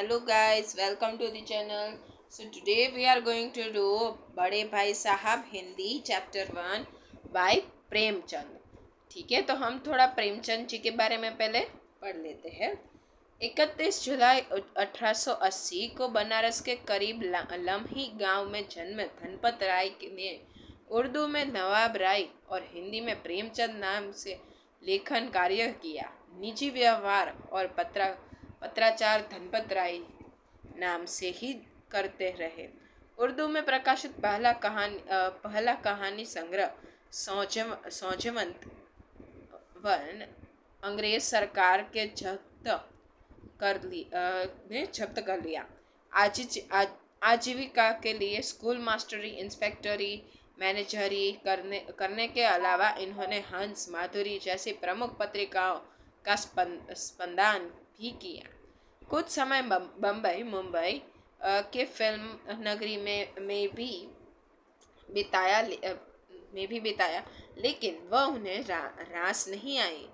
Hello guys, welcome to the channel. So today we are going to do बड़े भाई साहब Hindi chapter 1 bye Premchand. ठीक है, तो हम थोड़ा प्रेमचंद जी के बारे में पहले पढ़ लेते हैं। 31 जुलाई 1880 को बनारस के करीब लम्ही गांव में जन्मे धनपत राय ने उर्दू में नवाब राय और हिंदी में प्रेमचंद नाम से लेखन कार्य किया। निजी व्यवहार और पत्राचार धनपत राय नाम से ही करते रहे। उर्दू में प्रकाशित पहला कहानी संग्रह सौजवंत वन अंग्रेज सरकार के जब्त कर लिया। आजीविका के लिए स्कूल मास्टरी, इंस्पेक्टरी, मैनेजरी करने के अलावा इन्होंने हंस, माधुरी जैसी प्रमुख पत्रिकाओं का स्पंदन भी किया। कुछ समय बम्बई, मुंबई के फिल्म नगरी में भी बिताया, लेकिन वह उन्हें रास नहीं आई।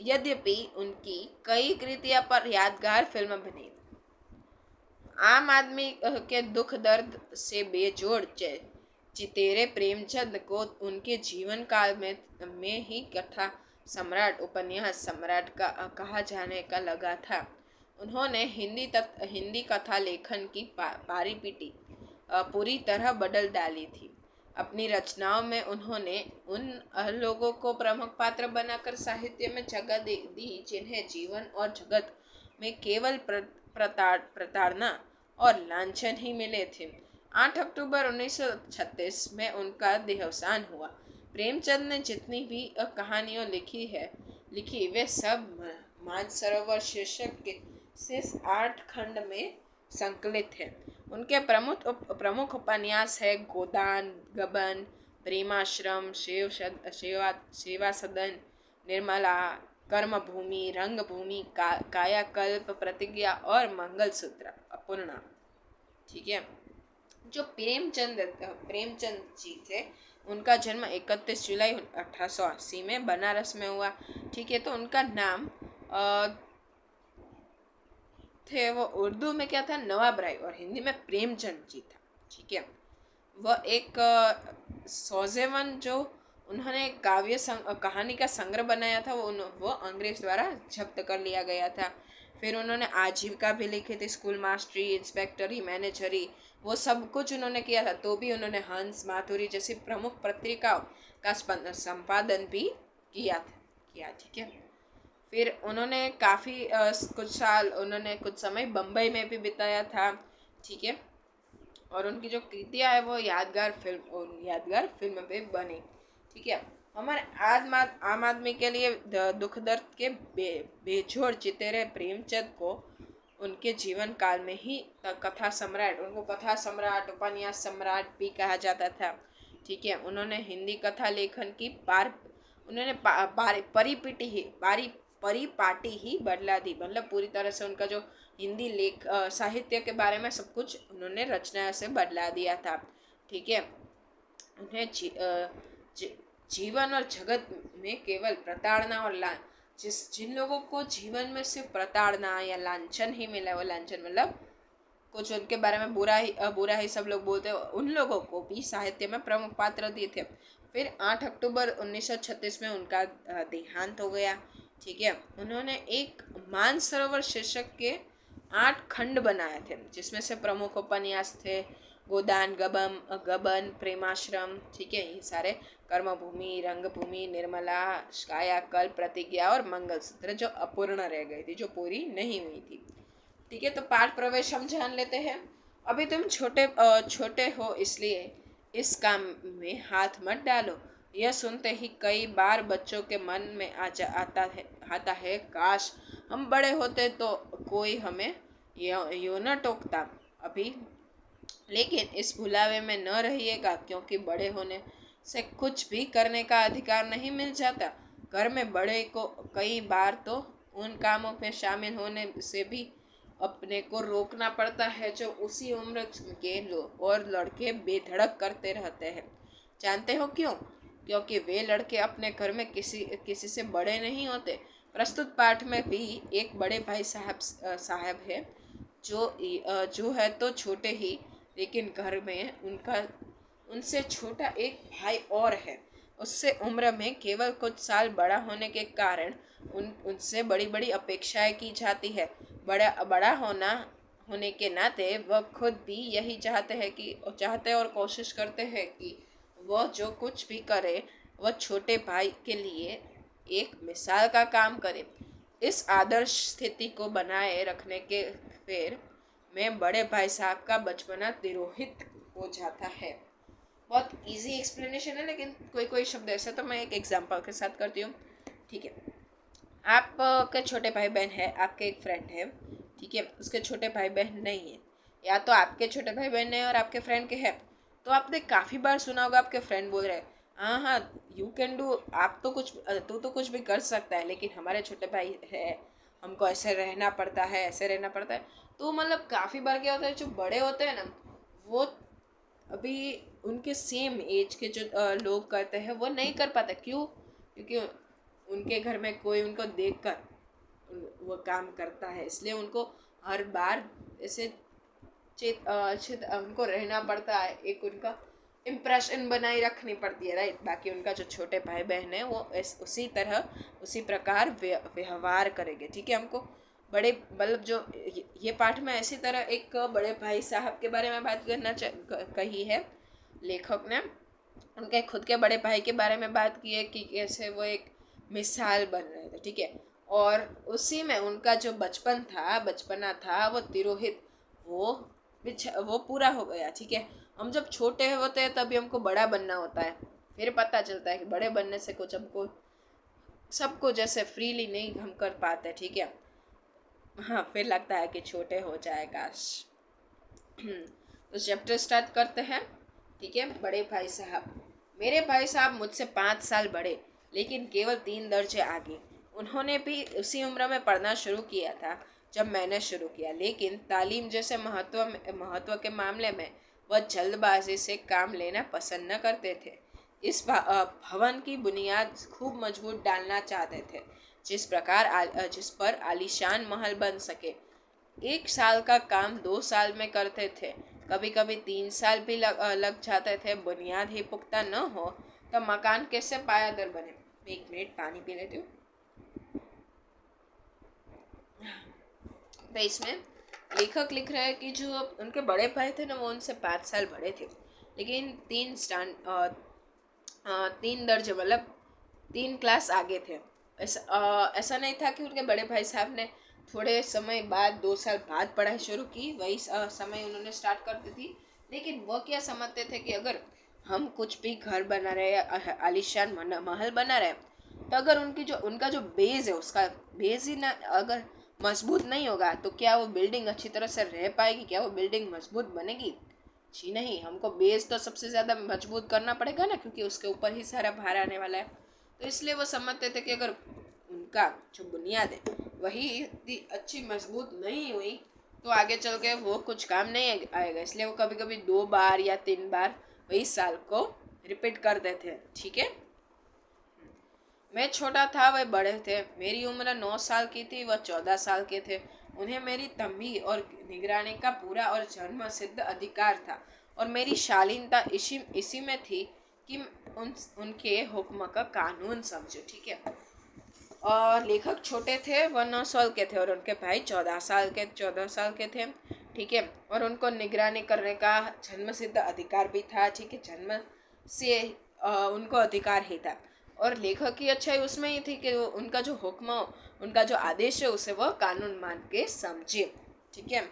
यद्यपि उनकी कई कृतियां पर यादगार फिल्म बनी। आम आदमी के दुख दर्द से बेजोड़ चितेरे प्रेमचंद को उनके जीवन काल में ही कथा सम्राट, उपन्यास सम्राट का कहा जाने का लगा था। उन्होंने हिंदी कथा लेखन की पारी पीटी पूरी तरह बदल डाली थी। अपनी रचनाओं में उन्होंने उन लोगों को प्रमुख पात्र बनाकर साहित्य में जगह दी जिन्हें जीवन और जगत में केवल प्रताड़ना और लांछन ही मिले थे। 8 अक्टूबर 1936 में उनका देहावसान हुआ। प्रेमचंद ने जितनी भी कहानियां लिखी वे सब मानसरोवर शीर्षक से 8 खंड में संकलित है। उनके प्रमुख उपन्यास है गोदान, गबन, प्रेमाश्रम, सेवा सदन, निर्मला, कर्मभूमि, रंगभूमि, कायाकल्प, प्रतिज्ञा और मंगलसूत्र अपूर्णा। ठीक है, जो प्रेमचंद जी थे उनका जन्म 31 जुलाई 1880 में बनारस में हुआ। ठीक है, तो उनका नाम थे वो उर्दू में क्या था, नवाब राय, और हिंदी में प्रेमचंद जी था। ठीक है, वह एक सौजेवन जो उन्होंने कहानी का संग्रह बनाया था वो अंग्रेज द्वारा जब्त कर लिया गया था। फिर उन्होंने आजीविका भी लिखी थी, स्कूल मास्टरी, इंस्पेक्टरी, मैनेजरी, वो सब कुछ उन्होंने किया था। तो भी उन्होंने हंस, माधुरी जैसी प्रमुख पत्रिकाओं का संपादन भी किया। ठीक है, फिर उन्होंने कुछ समय बम्बई में भी बिताया था। ठीक है, और उनकी जो कृतियाँ है वो यादगार फिल्म पे बनी। ठीक है, हमारे आम आदमी के लिए दुख दर्द के बेजोड़ चितेरे प्रेमचंद को उनके जीवन काल में ही कथा सम्राट, उपन्यास सम्राट भी कहा जाता था। ठीक है, उन्होंने हिंदी कथा लेखन की परिपाटी ही बदला दी। मतलब पूरी तरह से उनका जो हिंदी साहित्य के बारे में सब कुछ उन्होंने रचना से बदला दिया था। ठीक है, उन्हें जीवन और जगत में केवल प्रताड़ना और जिन लोगों को जीवन में सिर्फ प्रताड़ना या लांछन ही मिला, वो लांछन मतलब कुछ उनके बारे में बुरा ही सब लोग बोलते हैं, उन लोगों को भी साहित्य में प्रमुख पात्र दिए थे। फिर 8 अक्टूबर 1936 में उनका देहांत हो गया। ठीक है, उन्होंने एक मानसरोवर शीर्षक के 8 खंड बनाए थे, जिसमें से प्रमुख उपन्यास थे गोदान, गबन, प्रेमाश्रम, ठीक है, ये सारे, कर्मभूमि, रंगभूमि, निर्मला, कायाकल्प, प्रतिज्ञा और मंगलसूत्र, जो अपूर्ण रह गई थी, जो पूरी नहीं हुई थी। ठीक है, तो पाठ प्रवेश हम जान लेते हैं। अभी तुम छोटे हो, इसलिए इस काम में हाथ मत डालो। यह सुनते ही कई बार बच्चों के मन में आता है काश हम बड़े होते तो कोई हमें यूं न टोकता। अभी लेकिन इस भुलावे में न रहिएगा, क्योंकि बड़े होने से कुछ भी करने का अधिकार नहीं मिल जाता। घर में बड़े को कई बार तो उन कामों में शामिल होने से भी अपने को रोकना पड़ता है जो उसी उम्र के लोग और लड़के बेधड़क करते रहते हैं। जानते हो क्यों? क्योंकि वे लड़के अपने घर में किसी से बड़े नहीं होते। प्रस्तुत पाठ में भी एक बड़े भाई साहब है, जो है तो छोटे ही, लेकिन घर में उनसे छोटा एक भाई और है। उससे उम्र में केवल कुछ साल बड़ा होने के कारण उनसे बड़ी बड़ी अपेक्षाएं की जाती है। बड़ा बड़ा होने के नाते वह खुद भी यही चाहते और कोशिश करते हैं कि वह जो कुछ भी करे वह छोटे भाई के लिए एक मिसाल का काम करे। इस आदर्श स्थिति को बनाए रखने के फिर में बड़े भाई साहब का बचपना तिरोहित हो जाता है। बहुत इजी एक्सप्लेनेशन है, लेकिन कोई कोई शब्द ऐसे तो मैं एक एग्जांपल के साथ करती हूँ। ठीक है, आपके छोटे भाई बहन है, आपके एक फ्रेंड है, ठीक है, उसके छोटे भाई बहन नहीं है, या तो आपके छोटे भाई बहन है और आपके फ्रेंड के है। तो आपने काफ़ी बार सुना होगा आपके फ्रेंड बोल रहे हैं, हाँ हाँ यू कैन डू, आप तो तू तो कुछ भी कर सकता है, लेकिन हमारे छोटे भाई है, हमको ऐसे रहना पड़ता है, ऐसे रहना पड़ता है। तो मतलब काफ़ी बार क्या होता है, जो बड़े होते हैं ना, वो अभी उनके सेम एज के जो लोग करते हैं वो नहीं कर पाते। क्यों? क्योंकि उनके घर में कोई उनको देखकर वो काम करता है, इसलिए उनको हर बार ऐसे उनको रहना पड़ता है, एक उनका इम्प्रेशन बनाई रखनी पड़ती है, राइट। बाकी उनका जो छोटे भाई बहन है वो उसी प्रकार व्यवहार करेंगे। ठीक है, हमको बड़े मतलब जो ये पाठ में ऐसी तरह एक बड़े भाई साहब के बारे में बात कही है लेखक ने। उनके खुद के बड़े भाई के बारे में बात की है कि कैसे वो एक मिसाल बन रहे थे। ठीक है, और उसी में उनका जो बचपना था वो तिरोहित, वो पूरा हो गया। ठीक है, हम जब छोटे होते हैं तभी हमको बड़ा बनना होता है, फिर पता चलता है कि बड़े बनने से कुछ हमको सबको जैसे फ्रीली नहीं हम कर पाते। ठीक है, हाँ, फिर लगता है कि छोटे हो जाए काश। तो चैप्टर स्टार्ट करते हैं। ठीक है, बड़े भाई साहब। मेरे भाई साहब मुझसे 5 साल बड़े, लेकिन केवल 3 दर्जे आगे। उन्होंने भी उसी उम्र में पढ़ना शुरू किया था जब मैंने शुरू किया, लेकिन तालीम जैसे महत्व के मामले में वह जल्दबाजी से काम लेना पसंद न करते थे। इस भवन की बुनियाद खूब मजबूत डालना चाहते थे, जिस पर आलीशान महल बन सके। 1 साल का काम 2 साल में करते थे, कभी कभी 3 साल भी लग जाते थे। बुनियाद ही पुख्ता न हो तो मकान कैसे पायादार बने। 1 मिनट पानी पी लेती हूँ। तो इसमें लेखक लिख रहा है कि जो उनके बड़े भाई थे ना, वो उनसे 5 साल बड़े थे, लेकिन 3 दर्जे मतलब 3 क्लास आगे थे। ऐसा नहीं था कि उनके बड़े भाई साहब ने थोड़े समय बाद 2 साल बाद पढ़ाई शुरू की, वही समय उन्होंने स्टार्ट कर दी थी। लेकिन वो क्या समझते थे कि अगर हम कुछ भी घर बना रहे या आलीशान महल बना रहे, तो अगर उनका जो बेस है, उसका बेस ही ना अगर मजबूत नहीं होगा तो क्या वो बिल्डिंग अच्छी तरह से रह पाएगी, क्या वो बिल्डिंग मजबूत बनेगी? जी नहीं, हमको बेस तो सबसे ज़्यादा मजबूत करना पड़ेगा ना, क्योंकि उसके ऊपर ही सारा भार आने वाला है। तो इसलिए वो समझते थे कि अगर उनका जो बुनियाद है वही इतनी अच्छी मजबूत नहीं हुई तो आगे चल के वो कुछ काम नहीं आएगा। इसलिए वो कभी कभी 2 बार या 3 बार वही साल को रिपीट कर देते हैं। ठीक है, मैं छोटा था, वह बड़े थे। मेरी उम्र 9 साल की थी, वह 14 साल के थे। उन्हें मेरी तंबी और निगरानी का पूरा और जन्म सिद्ध अधिकार था, और मेरी शालीनता इसी में थी कि उनके हुक्म का कानून समझो। ठीक है, और लेखक छोटे थे, वह 9 साल के थे, और उनके भाई 14 साल के थे। ठीक है, और उनको निगरानी करने का जन्म सिद्ध अधिकार भी था। ठीक है, जन्म से उनको अधिकार ही था। और लेखक की अच्छाई उसमें ही थी कि उनका जो हुक्म, उनका जो आदेश है, उसे वह कानून मान के समझे। ठीक है,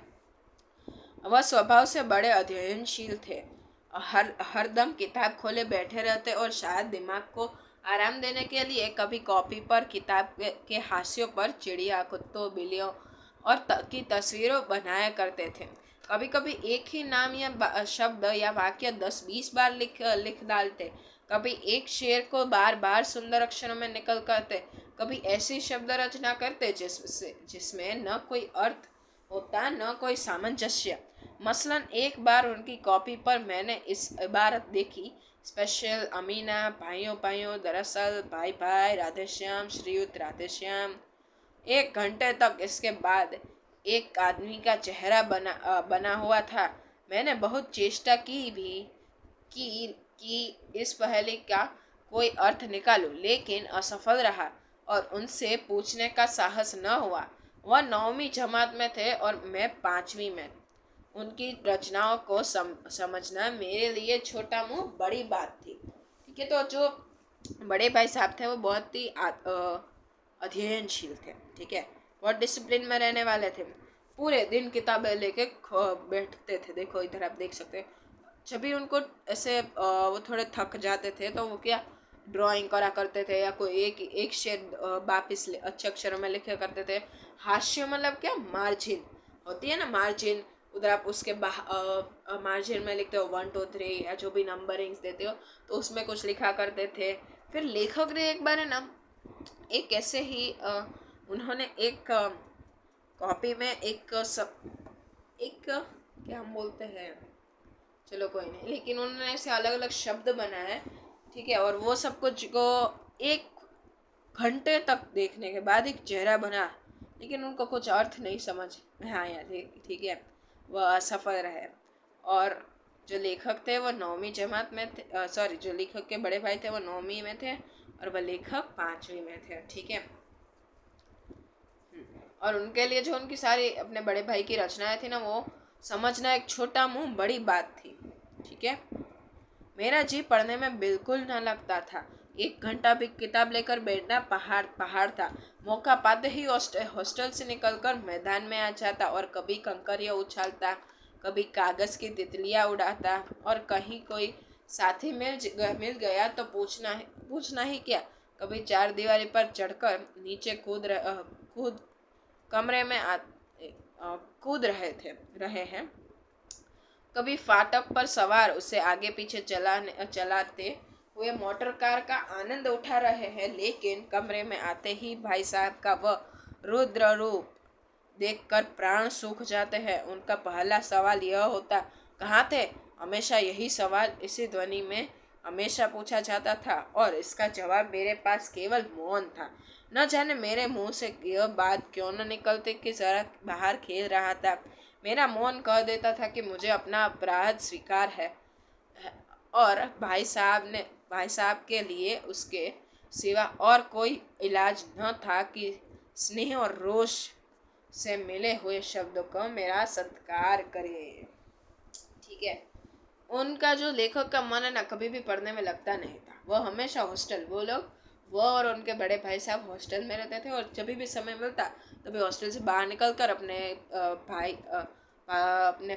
वह स्वभाव से बड़े अध्ययनशील थे, हर दम किताब खोले बैठे रहते, और शायद दिमाग को आराम देने के लिए कभी कॉपी पर किताब के हाशियों पर चिड़िया, कुत्तों, बिल्लियों और की तस्वीरों बनाया करते थे। कभी कभी एक ही नाम या शब्द या वाक्य 10-20 बार लिख डालते। कभी एक शेर को बार बार सुंदर अक्षरों में निकल करते। कभी ऐसी शब्द रचना करते जिसमें न कोई अर्थ होता, न कोई सामंजस्य। मसलन एक बार उनकी कॉपी पर मैंने इस इबारत देखी, स्पेशल अमीना, भाइयों भाइयों, दरअसल भाई भाई, राधेश्याम, श्रीयुत राधेश्याम। 1 घंटे तक इसके बाद एक आदमी का चेहरा बना हुआ था। मैंने बहुत चेष्टा की भी कि इस पहेली का कोई अर्थ निकालूं, लेकिन असफल रहा और उनसे पूछने का साहस न हुआ। वह 9वीं जमात में थे और मैं 5वीं में। उनकी रचनाओं को समझना मेरे लिए छोटा मुंह बड़ी बात थी। ठीक है, तो जो बड़े भाई साहब थे वो बहुत ही अध्ययनशील थे। ठीक है, बहुत डिसिप्लिन में रहने वाले थे। पूरे दिन किताबें लेके बैठते थे। देखो इधर आप देख सकते हैं। जब भी उनको ऐसे वो थोड़े थक जाते थे तो वो क्या ड्राइंग करा करते थे, या कोई एक एक शेर वापिस अच्छे अक्षरों में लिखे करते थे। हास्य मतलब क्या, मार्जिन होती है ना, मार्जिन। उधर आप उसके मार्जिन में लिखते हो 1 2 3, या जो भी नंबरिंग्स देते हो तो उसमें कुछ लिखा करते थे। फिर लेखक ने एक बार है ना, एक ऐसे ही उन्होंने एक कॉपी में एक क्या हम बोलते हैं, चलो कोई नहीं, लेकिन उन्होंने ऐसे अलग अलग शब्द बनाए। ठीक है, और वो सब कुछ को 1 घंटे तक देखने के बाद एक चेहरा बना, लेकिन उनको कुछ अर्थ नहीं समझ में आया। ठीक है, वह असफल रहे। और जो लेखक थे वो 9वीं जमात में थे, सॉरी, जो लेखक के बड़े भाई थे वो 9वीं में थे और वह लेखक 5वीं में थे। ठीक है, और उनके लिए जो उनकी सारी अपने बड़े भाई की रचनाएं थी ना, वो समझना एक छोटा मुंह बड़ी बात थी। ठीक है, मेरा जी पढ़ने में बिल्कुल न लगता था। 1 घंटा भी किताब लेकर बैठना पहाड़ पहाड़ था। मौका पाते ही हॉस्टल से निकलकर मैदान में आ जाता और कभी कंकरियाँ उछालता, कभी कागज की तितलियाँ उड़ाता, और कहीं कोई साथी मिल गया तो पूछना ही क्या, कभी 4 दीवारी पर चढ़कर नीचे कूद कमरे में कूद रहे हैं। कभी फाटक पर सवार उसे आगे पीछे चलाते हुए मोटर कार का आनंद उठा रहे हैं। लेकिन कमरे में आते ही भाई साहब का वह रुद्र रूप देखकर प्राण सूख जाते हैं। उनका पहला सवाल यह होता, कहाँ थे? हमेशा यही सवाल इसी ध्वनि में हमेशा पूछा जाता था, और इसका जवाब मेरे पास केवल मौन था। न जाने मेरे मुंह से यह बात क्यों न निकलती कि जरा बाहर खेल रहा था। मेरा मौन कह देता था कि मुझे अपना अपराध स्वीकार है, और भाई साहब के लिए उसके सिवा और कोई इलाज न था कि स्नेह और रोष से मिले हुए शब्दों का मेरा सत्कार करे। ठीक है, उनका जो लेखक का मन है ना, कभी भी पढ़ने में लगता नहीं था। वह हमेशा वो और उनके बड़े भाई साहब हॉस्टल में रहते थे, और जब भी समय मिलता तभी हॉस्टल से बाहर निकलकर अपने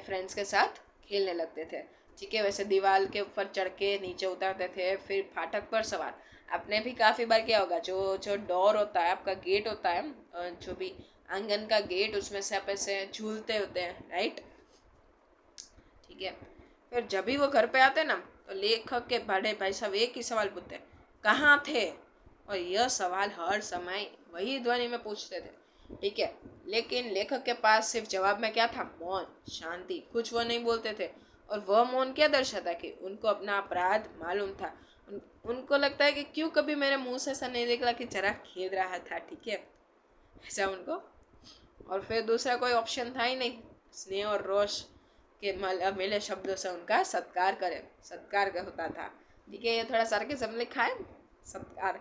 फ्रेंड्स के साथ खेलने लगते थे। ठीक है, वैसे दीवार के ऊपर चढ़ के नीचे उतरते थे, फिर फाटक पर सवार। आपने भी काफ़ी बार किया होगा, जो जो डोर होता है, आपका गेट होता है, जो भी आंगन का गेट, उसमें से आप ऐसे झूलते होते हैं, राइट। ठीक है, फिर जब भी वो घर पे आते ना, तो लेखक के बड़े भाई साहब एक ही सवाल पूछते, कहाँ थे? और यह सवाल हर समय वही ध्वनि में पूछते थे। ठीक है, लेकिन लेखक के पास सिर्फ जवाब में क्या था? मौन, शांति, कुछ वो नहीं बोलते थे। और वह मौन क्या दर्शाता कि उनको अपना अपराध मालूम था। उनको लगता है कि क्यों कभी मेरे मुंह से ऐसा नहीं निकला कि जरा खेल रहा था। ठीक है, ऐसा उनको। और फिर दूसरा कोई ऑप्शन था ही नहीं। स्नेह और रोष के मिले शब्दों से उनका सत्कार होता था। ठीक है, ये थोड़ा सार्केज्म लिखा है, सत्कार।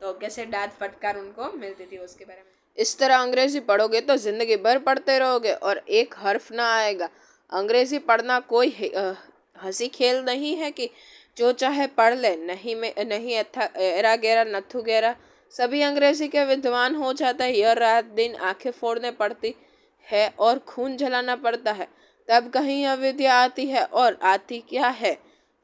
तो कैसे डांट फटकार उनको मिलती थी उसके बारे में। इस तरह अंग्रेजी पढ़ोगे तो जिंदगी भर पढ़ते रहोगे और एक हर्फ ना आएगा। अंग्रेजी पढ़ना कोई हंसी खेल नहीं है कि जो चाहे पढ़ ले। नहीं एरा गैरा नथु गैरा सभी अंग्रेजी के विद्वान हो जाता है। यह रात दिन आंखें फोड़ने पड़ती है और खून जलाना पड़ता है, तब कहीं अविद्या आती है। और आती क्या है?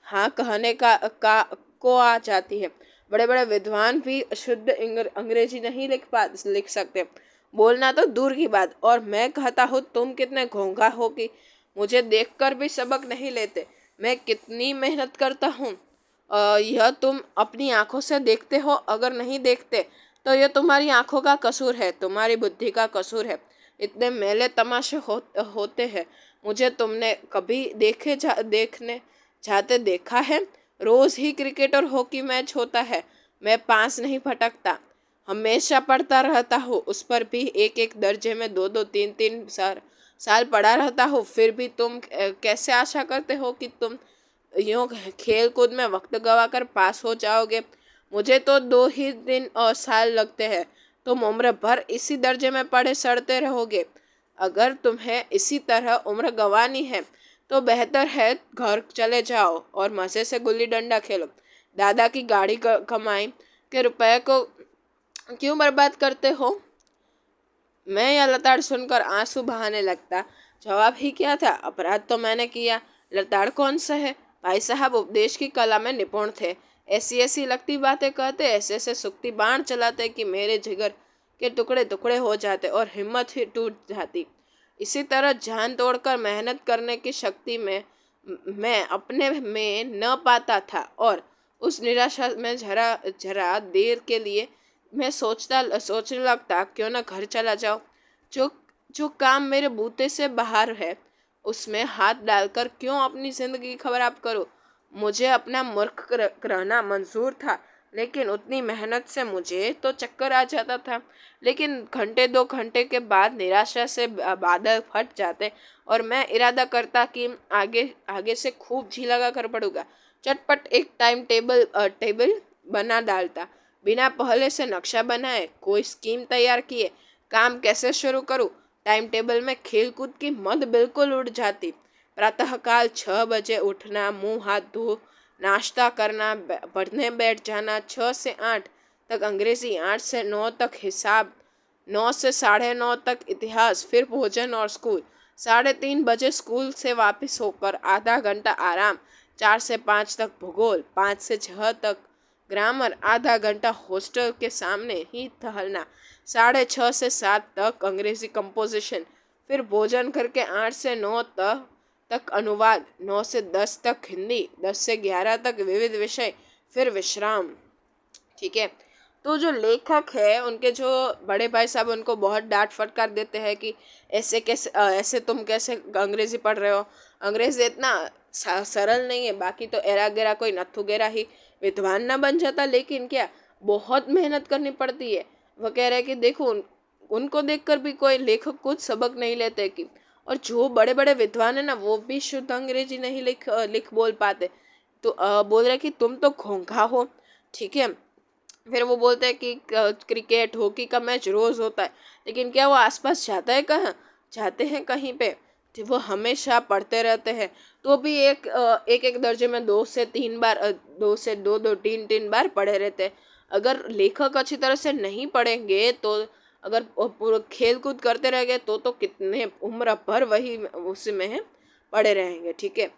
हाँ कहने को आ जाती है। बड़े बड़े विद्वान भी शुद्ध अंग्रेजी नहीं लिख सकते, बोलना तो दूर की बात। और मैं कहता हूँ तुम कितने घोंघा हो कि मुझे देखकर भी सबक नहीं लेते। मैं कितनी मेहनत करता हूँ, यह तुम अपनी आंखों से देखते हो। अगर नहीं देखते तो यह तुम्हारी आंखों का कसूर है, तुम्हारी बुद्धि का कसूर है। इतने मेले तमाशे होते हैं, मुझे तुमने कभी देखने जाते देखा है? रोज ही क्रिकेट और हॉकी मैच होता है, मैं पास नहीं फटकता। हमेशा पढ़ता रहता हूँ, उस पर भी एक एक दर्जे में दो दो तीन तीन साल पढ़ा रहता हूँ, फिर भी तुम कैसे आशा करते हो कि तुम यूँ खेल कूद में वक्त गवा कर पास हो जाओगे। मुझे तो 2 ही दिन और साल लगते हैं, तुम उम्र भर इसी दर्जे में पढ़े सड़ते रहोगे। अगर तुम्हें इसी तरह उम्र गंवानी है तो बेहतर है घर चले जाओ और मज़े से गुल्ली डंडा खेलो। दादा की गाड़ी कमाई के रुपए को क्यों बर्बाद करते हो? मैं यह लताड़ सुनकर आंसू बहाने लगता। जवाब ही क्या था, अपराध तो मैंने किया, लताड़ कौन सा है। भाई साहब उपदेश की कला में निपुण थे, ऐसी ऐसी लगती बातें कहते, ऐसे ऐसे सुक्ति बाण चलाते कि मेरे जिगर के टुकड़े टुकड़े हो जाते और हिम्मत ही टूट जाती। इसी तरह जान तोड़कर मेहनत करने की शक्ति में मैं अपने में न पाता था और उस निराशा में जरा जरा देर के लिए मैं सोचने लगता क्यों ना घर चला जाओ। जो जो काम मेरे बूते से बाहर है उसमें हाथ डालकर क्यों अपनी जिंदगी खराब करूं। मुझे अपना मूर्ख रहना मंजूर था, लेकिन उतनी मेहनत से मुझे तो चक्कर आ जाता था। लेकिन घंटे 2 घंटे के बाद निराशा से बादल फट जाते और मैं इरादा करता कि आगे आगे से खूब जी लगा कर पढ़ूंगा। चटपट एक टेबल बना डालता, बिना पहले से नक्शा बनाए कोई स्कीम तैयार किए काम कैसे शुरू करूं। टाइम टेबल में खेल कूद की मद बिल्कुल उड़ जाती। प्रातःकाल 6 बजे उठना, मुंह हाथ धो नाश्ता करना, पढ़ने बैठ जाना, 6 से 8 तक अंग्रेजी, 8 से 9 तक हिसाब, 9 से 9:30 तक इतिहास, फिर भोजन और स्कूल। 3:30 बजे स्कूल से वापस होकर आधा घंटा आराम, 4 से 5 तक भूगोल, 5 से 6 तक ग्रामर, आधा घंटा हॉस्टल के सामने ही टहलना, 6:30 से 7 तक अंग्रेजी कंपोजिशन, फिर भोजन करके 8 से 9 तक अनुवाद, 9 से 10 तक हिंदी, 10 से 11 तक विविध विषय, फिर विश्राम। ठीक है। तो जो लेखक है उनके जो बड़े भाई साहब उनको बहुत डांट फटकार देते हैं कि ऐसे कैसे ऐसे तुम कैसे अंग्रेजी पढ़ रहे हो। अंग्रेजी इतना सरल नहीं है, बाकी तो एरा गेरा कोई नथु गेरा ही विद्वान ना बन जाता, लेकिन क्या बहुत मेहनत करनी पड़ती है। वो कह रहे हैं कि देखो उनको देखकर भी कोई लेखक कुछ सबक नहीं लेते कि, और जो बड़े बड़े विद्वान है ना वो भी शुद्ध अंग्रेजी नहीं लिख बोल पाते। तो बोल रहे कि तुम तो घोंघा हो। ठीक है। फिर वो बोलते हैं कि क्रिकेट हॉकी का मैच रोज होता है, लेकिन क्या वो आसपास जाता है? कहाँ जाते हैं कहीं पे? तो वो हमेशा पढ़ते रहते हैं, तो भी एक एक दर्जे में 2 से 3 बार 2 से 2 2 3 3 बार पढ़े रहते हैं। अगर लेखक अच्छी तरह से नहीं पढ़ेंगे तो अगर पूरा खेल कूद करते रह गए तो कितने उम्र भर वही उसी में है पढ़े रहेंगे। ठीक है।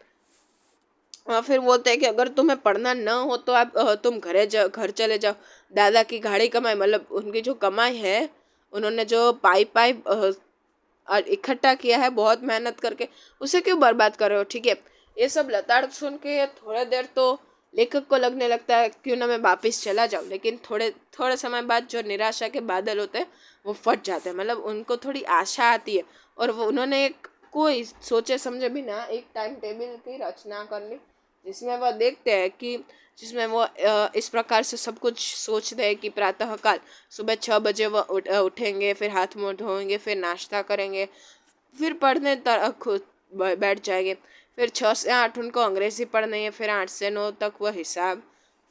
फिर बोलते हैं कि अगर तुम्हें पढ़ना न हो तो आप तुम घर चले जाओ। दादा की गाड़ी कमाई, मतलब उनकी जो कमाई है, उन्होंने जो पाई पाई इकट्ठा किया है बहुत मेहनत करके, उसे क्यों बर्बाद कर रहे हो। ठीक है। ये सब लताड़ सुन के थोड़ा देर तो लेखक को लगने लगता है क्यों ना मैं वापिस चला जाऊँ, लेकिन थोड़े समय बाद जो निराशा के बादल होते हैं वो फट जाते हैं, मतलब उनको थोड़ी आशा आती है और वो उन्होंने कोई सोचे समझे बिना एक टाइम टेबल की रचना कर ली, जिसमें वह देखते हैं कि जिसमें वो इस प्रकार से सब कुछ सोचते हैं कि प्रातःकाल सुबह 6 बजे वह उठेंगे, फिर हाथ मुँह धोएंगे, फिर नाश्ता करेंगे, फिर पढ़ने खुद बैठ जाएंगे, फिर 6 से 8 उनको अंग्रेज़ी पढ़नी है, फिर 8 से 9 तक वह हिसाब,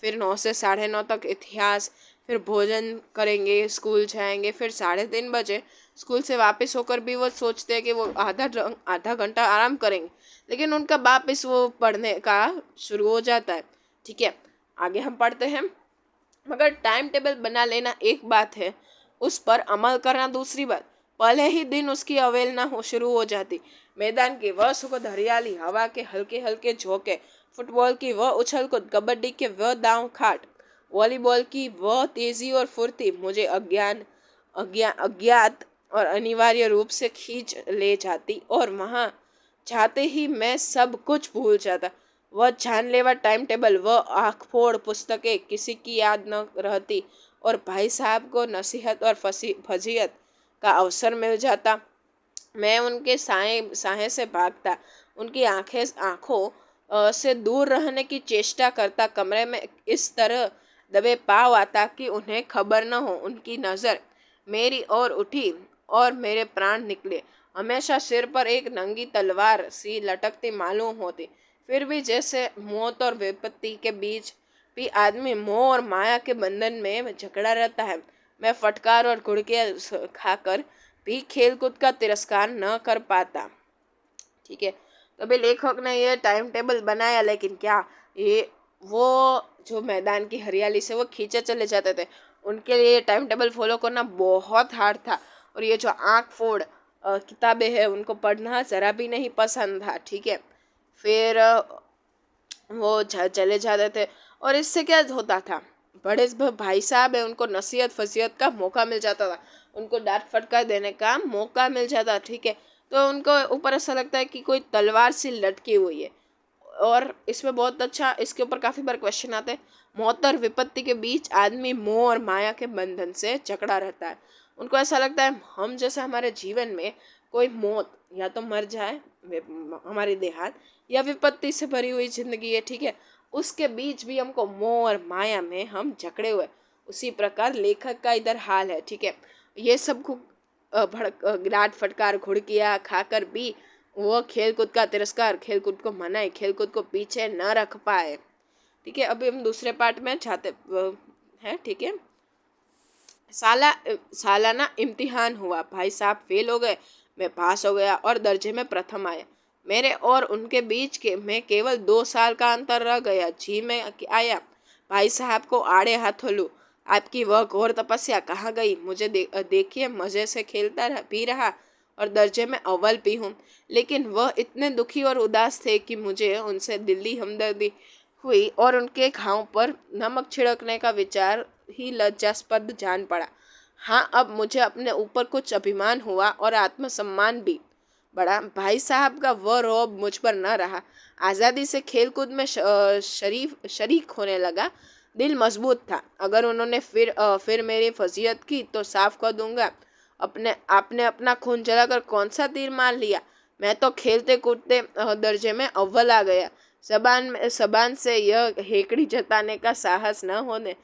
फिर 9 से 9:30 तक इतिहास, फिर भोजन करेंगे, स्कूल जाएंगे, फिर 3:30 बजे स्कूल से वापस होकर भी वो सोचते हैं कि वो आधा घंटा आराम करेंगे, लेकिन उनका वापस वो पढ़ने का शुरू हो जाता है। ठीक है। आगे हम पढ़ते हैं। मगर टाइम टेबल बना लेना एक बात है, उस पर अमल करना दूसरी बात। पहले ही दिन उसकी अवहेलना हो शुरू हो जाती। मैदान की वह सुखद हरियाली, हवा के हल्के हल्के झोंके, फुटबॉल की वह उछल कूद, कबड्डी के वह दांव खाट, वॉलीबॉल की वह तेजी और फुर्ती मुझे अज्ञात और अनिवार्य रूप से खींच ले जाती, और वहाँ चाहते ही मैं सब कुछ भूल जाता। वह जानलेवा टाइम टेबल, वह आँख फोड़ पुस्तकें किसी की याद न रहती, और भाई साहब को नसीहत और फजीहत का अवसर मिल जाता। मैं उनके साए से भागता, उनकी आंखों से दूर रहने की चेष्टा करता, कमरे में इस तरह दबे पाँव ताकि उन्हें खबर न हो। उनकी नज़र मेरी ओर उठी और मेरे प्राण निकले। हमेशा सिर पर एक नंगी तलवार सी लटकती मालूम होती। फिर भी जैसे मौत और विपत्ति के बीच भी आदमी मोह और माया के बंधन में जकड़ा रहता है। मैं फटकार और घुड़कियां खाकर भी खेलकूद का तिरस्कार न कर पाता। ठीक है, तो अभी लेखक ने ये टाइम टेबल बनाया, लेकिन क्या ये वो जो मैदान की हरियाली से वो खींचे चले जाते थे, उनके लिए टाइम टेबल फॉलो करना बहुत हार्ड था। और ये जो आँख फोड़ किताबें हैं उनको पढ़ना ज़रा भी नहीं पसंद था। ठीक है, फिर वो चले जाते थे। और इससे क्या होता था, बड़े भाई साहब है उनको नसीहत फसीहत का मौका मिल जाता था, उनको डांट फटकार देने का मौका मिल जाता। ठीक है, तो उनको ऊपर ऐसा लगता है कि कोई तलवार सी लटकी हुई है। और इसमें बहुत अच्छा, इसके ऊपर काफ़ी बार क्वेश्चन आते हैं। मौत और विपत्ति के बीच आदमी मोह और माया के बंधन से जकड़ा रहता है। उनको ऐसा लगता है हम जैसे हमारे जीवन में कोई मौत या तो मर जाए हमारी देहात, या विपत्ति से भरी हुई जिंदगी है। ठीक है, उसके बीच भी हमको मोह और माया में हम जकड़े हुए। उसी प्रकार लेखक का इधर हाल है। ठीक है, ये सब को डांट फटकार घुड़कियाँ खाकर भी वो खेलकूद का तिरस्कार, खेलकूद को मनाए, खेलकूद को पीछे न रख पाए। ठीक है, अभी हम दूसरे पार्ट में जाते हैं। ठीक है, सालाना इम्तिहान हुआ। भाई साहब फेल हो गए, मैं पास हो गया और दर्जे में प्रथम आया। मेरे और उनके बीच के में केवल 2 साल का अंतर रह गया। जी मैं आया, भाई साहब को आड़े हाथों लूँ। आपकी वह घोर तपस्या कहाँ गई? मुझे देखिए, मज़े से खेलता भी रहा और दर्जे में अव्वल भी हूँ। लेकिन वह इतने दुखी और उदास थे कि मुझे उनसे दिली हमदर्दी हुई और उनके घाव पर नमक छिड़कने का विचार ही लज्जास्पद जान पड़ा। हाँ, अब मुझे अपने ऊपर कुछ अभिमान हुआ और आत्मसम्मान भी बढ़ा। भाई साहब का वह रौब मुझ पर न रहा। आज़ादी से खेलकूद में शरीक होने लगा। दिल मजबूत था। अगर उन्होंने फिर मेरी फजीहत की तो साफ कर दूंगा, आपने अपना खून जलाकर कौन सा तीर मार लिया? मैं तो खेलते कूदते दर्जे में अव्वल आ गया। जबान से यह हेकड़ी जताने का साहस न होने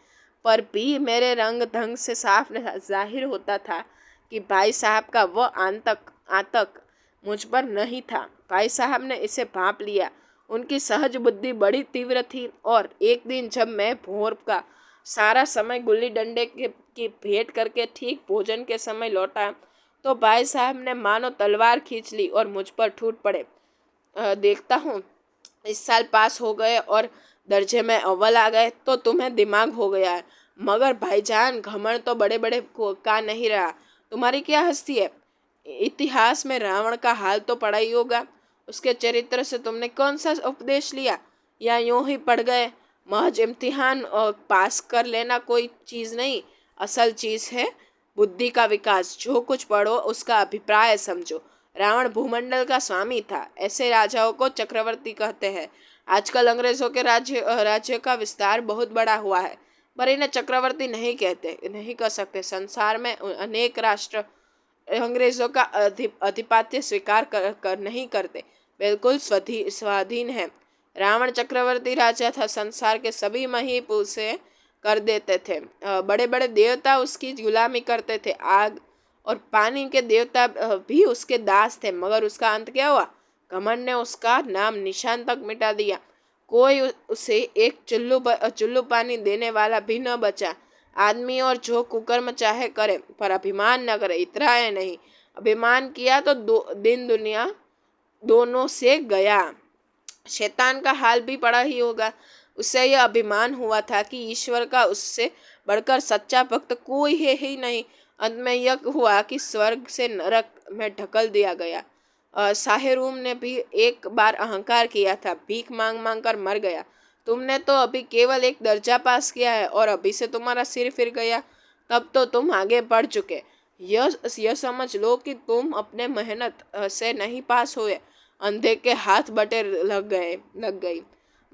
पर भी मेरे रंग ढंग से साफ जाहिर होता था कि भाई साहब का वह आतंक मुझ पर नहीं था। भाई साहब ने इसे भांप लिया। उनकी सहज बुद्धि बड़ी तीव्र थी। और एक दिन जब मैं भोर का सारा समय गुल्ली डंडे की भेंट करके ठीक भोजन के समय लौटा तो भाई साहब ने मानो तलवार खींच ली और मुझ पर टूट पड़े। देखता हूँ इस साल पास हो गए और दर्जे में अव्वल आ गए तो तुम्हें दिमाग हो गया है। मगर भाईजान, घमंड तो बड़े बड़े का नहीं रहा। तुम्हारी क्या हस्ती है? इतिहास में रावण का हाल तो पढ़ा ही होगा। उसके चरित्र से तुमने कौन सा उपदेश लिया, या यूं ही पढ़ गए? महज इम्तिहान पास कर लेना कोई चीज़ नहीं, असल चीज़ है बुद्धि का विकास। जो कुछ पढ़ो उसका अभिप्राय समझो। रावण भूमंडल का स्वामी था। ऐसे राजाओं को चक्रवर्ती कहते हैं। आजकल अंग्रेजों के राज्य का विस्तार बहुत बड़ा हुआ है, पर इन्हें चक्रवर्ती नहीं कहते, नहीं कह सकते। संसार में अनेक राष्ट्र अंग्रेजों का आधिपत्य स्वीकार कर नहीं करते, बिल्कुल स्वाधीन है। रावण चक्रवर्ती राजा था। संसार के सभी महीप उसे कर देते थे। बड़े बड़े देवता उसकी गुलामी करते थे। आग और पानी के देवता भी उसके दास थे। मगर उसका अंत क्या हुआ? घमंड ने उसका नाम निशान तक मिटा दिया। कोई उसे एक चुल्लू पानी देने वाला भी न बचा। आदमी और जो कुकर्म चाहे करे, पर अभिमान न करे। इतना है नहीं, अभिमान किया तो दिन दुनिया दोनों से गया। शैतान का हाल भी पड़ा ही होगा। उससे यह अभिमान हुआ था कि ईश्वर का उससे बढ़कर सच्चा भक्त कोई है ही नहीं। अंत में यह हुआ कि स्वर्ग से नरक में ढकल दिया गया। साहेरूम ने भी एक बार अहंकार किया था, भीख मांग मांग कर मर गया। तुमने तो अभी केवल एक दर्जा पास किया है और अभी से तुम्हारा सिर फिर गया। तब तो तुम आगे बढ़ चुके। यह समझ लो कि तुम अपने मेहनत से नहीं पास हुए। अंधे के हाथ बटेर लग गई।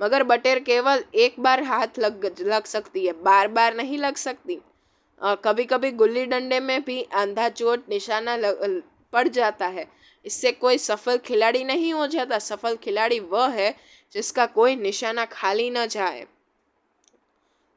मगर बटेर केवल एक बार हाथ लग सकती है, बार बार नहीं लग सकती। कभी कभी गुल्ली डंडे में भी अंधा चोट निशाना पड़ जाता है। इससे कोई सफल खिलाड़ी नहीं हो जाता। सफल खिलाड़ी वह है जिसका कोई निशाना खाली न जाए।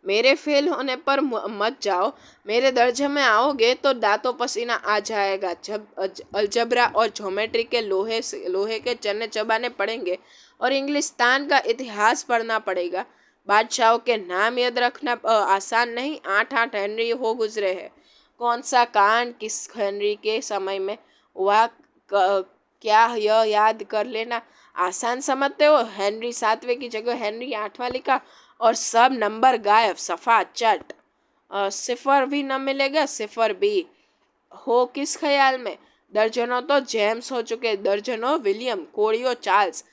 मेरे फेल होने पर मत जाओ, मेरे दर्जे में आओगे तो दांतों पसीना आ जाएगा। जब अलजबरा और ज्योमेट्री के लोहे के चने चबाने पड़ेंगे और इंग्लिस्तान का इतिहास पढ़ना पड़ेगा। बादशाहों के नाम याद रखना आसान नहीं। 8 हेनरी हो गुजरे हैं। कौन सा कांड किस हेनरी के समय में हुआ, क्या यह याद कर लेना आसान समझते हो? हेनरी 7वें की जगह हेनरी 8वां लिखा और सब नंबर गायब, सफा चट। सिफर भी न मिलेगा, सिफर भी हो किस ख्याल में? दर्जनों तो जेम्स हो चुके, दर्जनों विलियम, कोड़ियों चार्ल्स।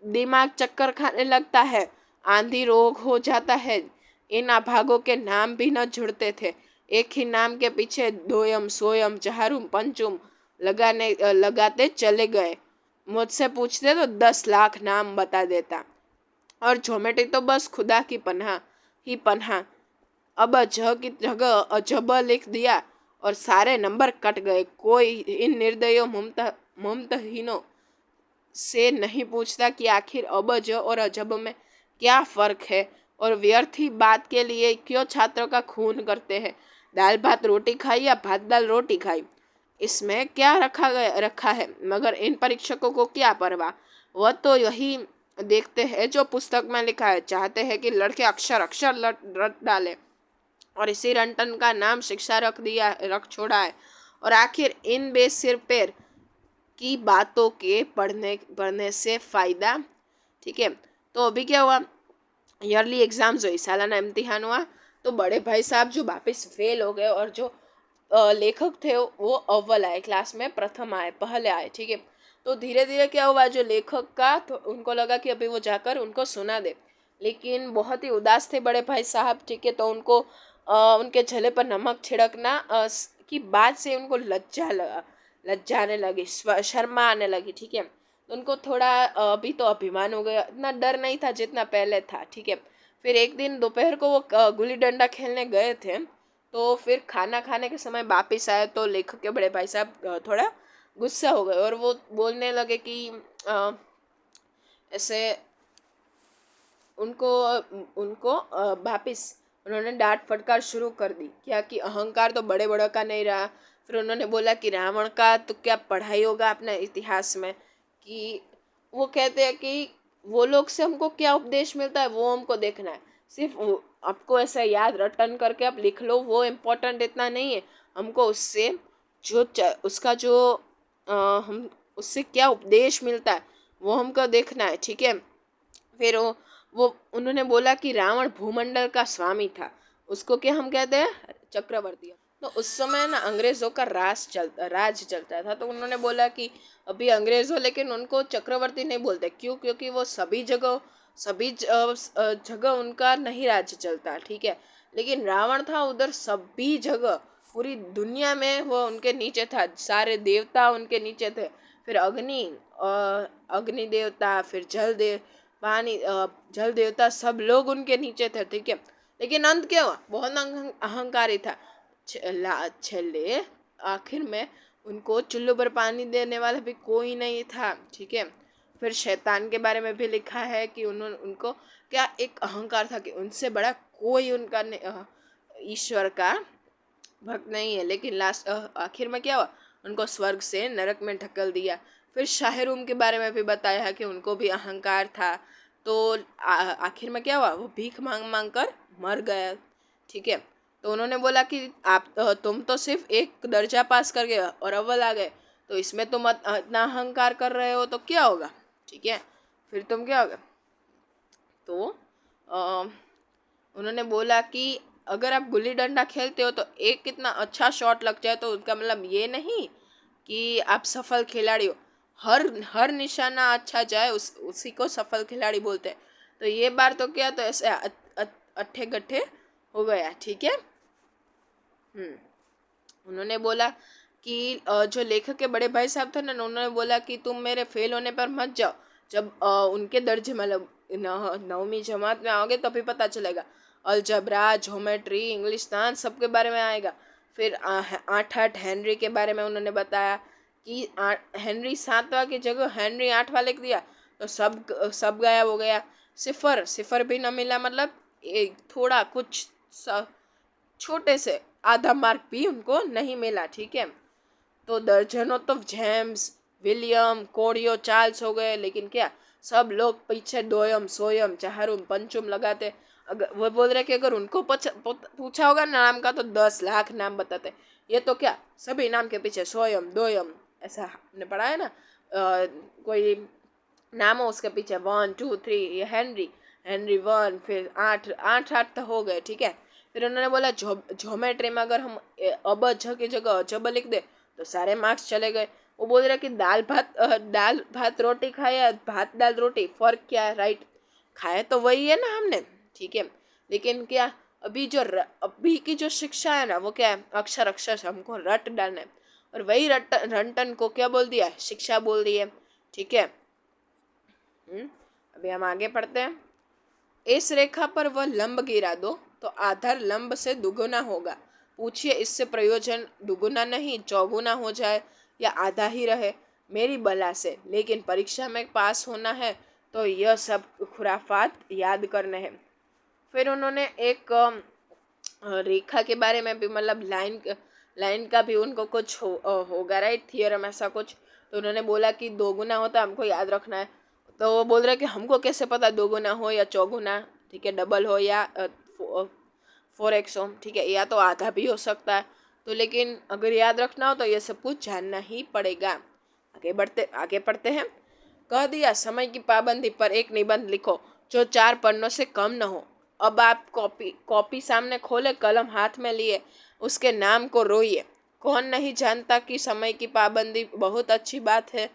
दिमाग चक्कर खाने लगता है, आंधी रोग हो जाता है। इन अभागों के नाम भी न जुड़ते थे। एक ही नाम के पीछे दोयम सोयम चहारुम पंचुम लगाते चले गए। मुझसे पूछते तो 10 लाख नाम बता देता। और ज्योमेट्री तो बस खुदा की पनाह ही पनाह। अब ज की जगह अजब लिख दिया और सारे नंबर कट गए। कोई इन निर्दयों मुमतहिनों से नहीं पूछता कि आखिर अबज और अजब में क्या फ़र्क है, और व्यर्थ ही बात के लिए क्यों छात्रों का खून करते हैं। दाल भात रोटी खाई या भात दाल रोटी खाई, इसमें क्या रखा है, मगर इन परीक्षकों को क्या परवाह। वह तो यही देखते हैं जो पुस्तक में लिखा है। चाहते हैं कि लड़के अक्षर अक्षर रट डाले, और इसी रंटन का नाम शिक्षा रख छोड़ा है। और आखिर इन बेसिर पैर की बातों के पढ़ने से फ़ायदा। ठीक है, तो अभी क्या हुआ, ईयरली एग्ज़ाम्स हुई, सालाना इम्तिहान हुआ। तो बड़े भाई साहब जो वापस फेल हो गए और जो लेखक थे वो अव्वल आए, क्लास में प्रथम आए, पहले आए। ठीक है, तो धीरे धीरे क्या हुआ, जो लेखक का तो उनको लगा कि अभी वो जाकर उनको सुना दे, लेकिन बहुत ही उदास थे बड़े भाई साहब। ठीक है, तो उनको उनके चेहरे पर नमक छिड़कना की बात से उनको लज्जा आने लगी, शर्मा आने लगी। ठीक है, तो उनको थोड़ा अभी तो अभिमान हो गया, इतना डर नहीं था जितना पहले था। ठीक है, फिर एक दिन दोपहर को वो गुल्ली डंडा खेलने गए थे। तो फिर खाना खाने के समय वापिस आए तो लेखक के बड़े भाई साहब थोड़ा गुस्सा हो गए और वो बोलने लगे कि ऐसे उनको उनको वापिस उन्होंने डांट फटकार शुरू कर दी, क्या कि अहंकार तो बड़े बड़ों का नहीं रहा। फिर उन्होंने बोला कि रावण का तो क्या पढ़ाई होगा अपने इतिहास में, कि वो कहते हैं कि वो लोग से हमको क्या उपदेश मिलता है वो हमको देखना है। सिर्फ आपको ऐसा याद रटन करके आप लिख लो वो इम्पोर्टेंट इतना नहीं है। हमको उससे उसका जो हम उससे क्या उपदेश मिलता है वो हमको देखना है। ठीक है, फिर वो उन्होंने बोला कि रावण भूमंडल का स्वामी था, उसको क्या हम कहते हैं, चक्रवर्ती। तो उस समय ना अंग्रेज़ों का राज चलता था। तो उन्होंने बोला कि अभी अंग्रेज़ हो लेकिन उनको चक्रवर्ती नहीं बोलते, क्यों? क्योंकि वो सभी जगह उनका नहीं राज्य चलता। ठीक है, लेकिन रावण था उधर सभी जगह, पूरी दुनिया में वो उनके नीचे था, सारे देवता उनके नीचे थे। फिर अग्नि देवता, फिर जल देवता, सब लोग उनके नीचे थे। ठीक है, लेकिन अंत क्या हुआ, बहुत अहंकारी था। छेले आखिर में उनको चुल्लू पर पानी देने वाला भी कोई नहीं था। ठीक है, फिर शैतान के बारे में भी लिखा है कि उनको क्या एक अहंकार था कि उनसे बड़ा कोई उनका ईश्वर का भक्त नहीं है। लेकिन आखिर में क्या हुआ, उनको स्वर्ग से नरक में ढकल दिया। फिर शाहरुम के बारे में भी बताया है कि उनको भी अहंकार था। तो आखिर में क्या हुआ, वो भीख मांग मांग कर मर गया। ठीक है, तो उन्होंने बोला कि तुम तो सिर्फ एक दर्जा पास कर गए और अव्वल आ गए, तो इसमें तुम इतना अहंकार कर रहे हो तो क्या होगा। ठीक है, फिर तुम क्या होगा। तो उन्होंने बोला कि अगर आप गुल्ली डंडा खेलते हो तो एक कितना अच्छा शॉट लग जाए तो उसका मतलब ये नहीं कि आप सफल खिलाड़ी हो। हर निशाना अच्छा जाए उसी को सफल खिलाड़ी बोलते हैं। तो ये बार तो क्या, तो ऐसे अट्ठे गट्ठे हो गया। ठीक है, उन्होंने बोला कि जो लेखक के बड़े भाई साहब थे ना, उन्होंने बोला कि तुम मेरे फेल होने पर मत जाओ, जब उनके दर्जे मतलब 9वीं जमात में आओगे तभी पता चलेगा। अलजबरा, ज्योमेट्री, इंग्लिस्तान सबके बारे में आएगा। फिर 8 हेनरी के बारे में उन्होंने बताया कि हेनरी 7वां की जगह हेनरी 8वां लिख दिया तो सब गायब हो गया। सिफर भी न मिला, मतलब एक थोड़ा कुछ छोटे से आधा मार्क भी उनको नहीं मिला, ठीक है। तो दर्जनों तो जेम्स, विलियम, कोडियो, चार्ल्स हो गए, लेकिन क्या सब लोग पीछे दोयम सोयम चाहरुम पंचुम लगाते। अगर वो बोल रहे कि अगर उनको पूछा होगा नाम का तो 10 लाख नाम बताते। ये तो क्या सभी नाम के पीछे सोयम दोयम ऐसा हमने पढ़ा है ना। कोई नाम हो उसके पीछे 1 2 3, ये हेनरी हेनरी 1, फिर 8 तो हो गए, ठीक है। फिर उन्होंने बोला ज्योमेट्री में अगर हम अबज की जगह अजब लिख दे तो सारे मार्क्स चले गए। वो बोल रहे कि दाल भात रोटी खाया, भात दाल रोटी, फर्क क्या है, राइट। खाया तो वही है ना हमने, ठीक है। लेकिन क्या अभी की जो शिक्षा है ना वो क्या है, अक्षर अक्षर से हमको रट डालना है। और वही रटन को क्या बोल दिया, शिक्षा बोल दी है, ठीक है। अभी हम आगे पढ़ते हैं। इस रेखा पर वह लंब गिरा दो तो आधार लंब से दुगुना होगा। पूछिए इससे प्रयोजन दुगुना नहीं चौगुना हो जाए या आधा ही रहे, मेरी बला से। लेकिन परीक्षा में पास होना है तो यह सब खुराफात याद करने हैं। फिर उन्होंने एक रेखा के बारे में भी, मतलब लाइन का भी उनको कुछ होगा, राइट, थियरम ऐसा कुछ। तो उन्होंने बोला कि दोगुना होता हमको याद रखना है। तो वो बोल रहे कि हमको कैसे पता दोगुना हो या चौगुना, ठीक है, डबल हो या 4x हो, ठीक है, या तो आधा भी हो सकता है। तो लेकिन अगर याद रखना हो तो ये सब कुछ जानना ही पड़ेगा। आगे पढ़ते हैं। कह दिया समय की पाबंदी पर एक निबंध लिखो जो 4 पन्नों से कम न हो। अब आप कॉपी सामने खोले, कलम हाथ में लिए, उसके नाम को रोइए। कौन नहीं जानता कि समय की पाबंदी बहुत अच्छी बात है।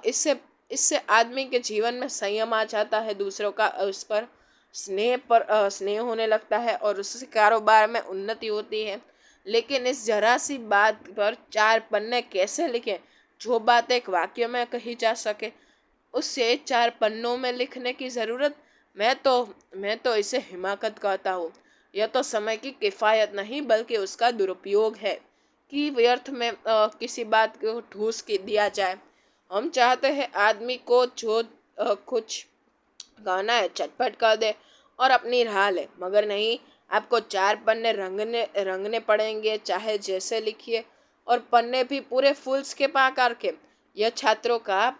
इससे इससे आदमी के जीवन में संयम आ जाता है, दूसरों का उस पर स्नेह होने लगता है और उससे कारोबार में उन्नति होती है। लेकिन इस जरा सी बात पर 4 पन्ने कैसे लिखें जो बात एक वाक्य में कही जा सके, उससे 4 पन्नों में लिखने की ज़रूरत। मैं तो इसे हिमाकत कहता हूँ। यह तो समय की किफ़ायत नहीं बल्कि उसका दुरुपयोग है कि व्यर्थ में किसी बात को ठूस के दिया जाए। हम चाहते हैं आदमी को जो कुछ कहना है चटपट कर दे और अपनी राह ले, मगर नहीं, आपको 4 पन्ने रंगने पड़ेंगे, चाहे जैसे लिखिए, और पन्ने भी पूरे फुल्स के आकार के। यह छात्रों का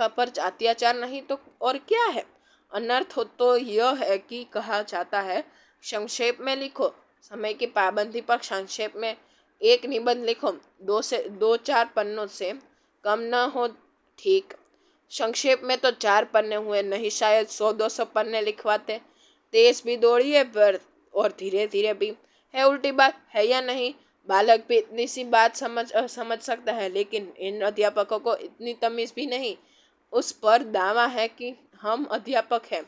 पर अत्याचार नहीं तो और क्या है। अनर्थ हो तो यह है कि कहा जाता है संक्षेप में लिखो। समय की पाबंदी पर संक्षेप में एक निबंध लिखो, 2 4 पन्नों से कम न हो, ठीक। संक्षेप में तो 4 पन्ने हुए, नहीं शायद 100 200 पन्ने लिखवाते। तेज भी दौड़िए पर और धीरे धीरे भी। है उल्टी बात है या नहीं। बालक भी इतनी सी बात समझ सकता है, लेकिन इन अध्यापकों को इतनी तमीज भी नहीं। उस पर दावा है कि हम अध्यापक हैं।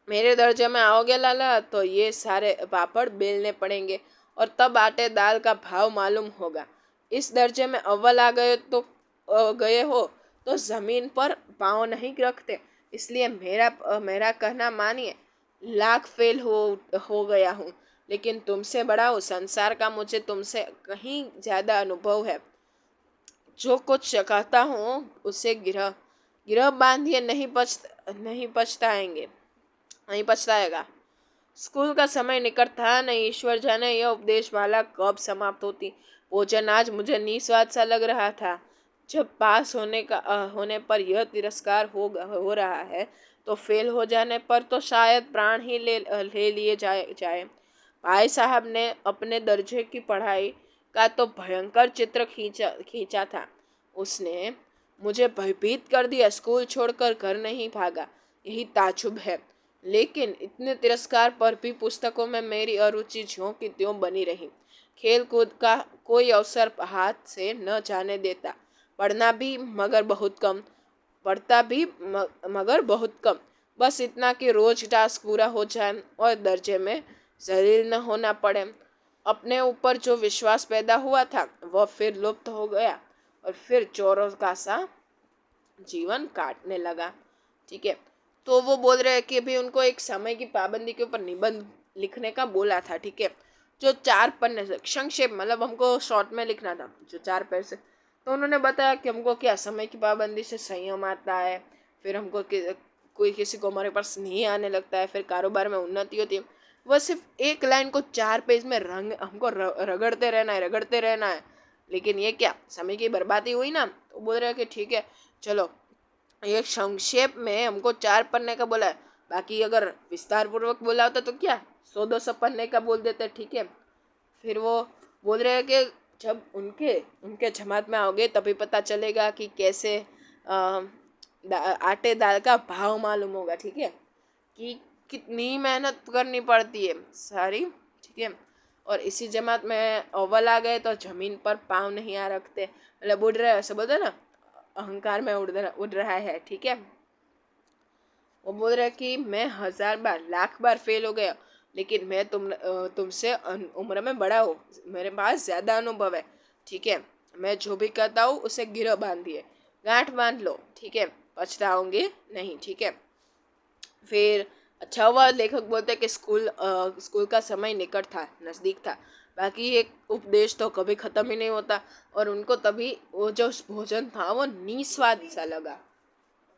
मेरे दर्जे में आओगे लाला तो ये सारे पापड़ बेलने पड़ेंगे और तब आटे दाल का भाव मालूम होगा। इस दर्जे में अव्वल आ गए हो तो जमीन पर पाँव नहीं रखते। इसलिए मेरा कहना मानिए। लाख फेल हो गया हूँ, लेकिन तुमसे बड़ा हूँ। संसार का मुझे तुमसे कहीं ज़्यादा अनुभव है। जो कुछ कहता हूँ उसे गिरह बांधिए, नहीं पछताएगा। स्कूल का समय निकट था, नहीं ईश्वर जाने यह उपदेश वाला कब समाप्त होती। भोजन आज मुझे निस्वाद सा लग रहा था। जब पास होने पर यह तिरस्कार हो रहा है तो फेल हो जाने पर तो शायद प्राण ही ले लिए जाए। भाई साहब ने अपने दर्जे की पढ़ाई का तो भयंकर चित्र खींचा था। उसने मुझे भयभीत कर दिया। स्कूल छोड़कर घर नहीं भागा, यही ताजुब है। लेकिन इतने तिरस्कार पर भी पुस्तकों में मेरी अरुचि ज्यों की त्यों बनी रही। खेल कूद का कोई अवसर हाथ से न जाने देता। पढ़ता भी मगर बहुत कम। बस इतना कि रोज टास्क पूरा हो जाए और दर्जे में जलील न होना पड़े। अपने ऊपर जो विश्वास पैदा हुआ था वह फिर लुप्त हो गया और फिर चोरों का सा जीवन काटने लगा, ठीक है। तो वो बोल रहे हैं कि अभी उनको एक समय की पाबंदी के ऊपर निबंध लिखने का बोला था, ठीक है, जो 4 पन्ने से संक्षेप, मतलब हमको शॉर्ट में लिखना था, जो 4 पेज से। तो उन्होंने बताया कि हमको क्या समय की पाबंदी से संयम आता है, फिर हमको कोई किसी को हमारे पास नहीं आने लगता है, फिर कारोबार में उन्नति होती है। वह सिर्फ एक लाइन को 4 पेज में हमको रगड़ते रहना है। लेकिन ये क्या समय की बर्बादी हुई ना। तो बोल रहे हैं कि ठीक है चलो, ये संक्षेप में हमको 4 पन्ने का बोला है, बाकी अगर विस्तार पूर्वक बोला होता तो क्या 100-200 पन्ने का बोल देते, ठीक है। फिर वो बोल रहे हैं कि जब उनके उनके जमात में आओगे तभी पता चलेगा कि कैसे आटे दाल का भाव मालूम होगा, ठीक है, कि कितनी मेहनत करनी पड़ती है सारी, ठीक है। और इसी जमात में अव्वल आ गए तो जमीन पर पाँव नहीं आ रखते, मतलब उड़ रहे ऐसे बोलते ना, अहंकार में उड़ रहा है, ठीक है। वो बोल रहा है कि मैं 1000 बार 1,00,000 बार फेल हो गया, लेकिन मैं तुमसे उम्र में बड़ा हूँ, मेरे पास ज़्यादा अनुभव है, ठीक है। मैं जो भी करता हूँ उसे गिरह बांधिए, गांठ बांध लो, ठीक है, पछताओगे नहीं, ठीक है। फिर अच्छा हुआ लेखक बोलते कि स्कूल का समय निकट था, नज़दीक था, बाकी एक उपदेश तो कभी ख़त्म ही नहीं होता। और उनको तभी वो जो भोजन था वो निस्वाद सा लगा,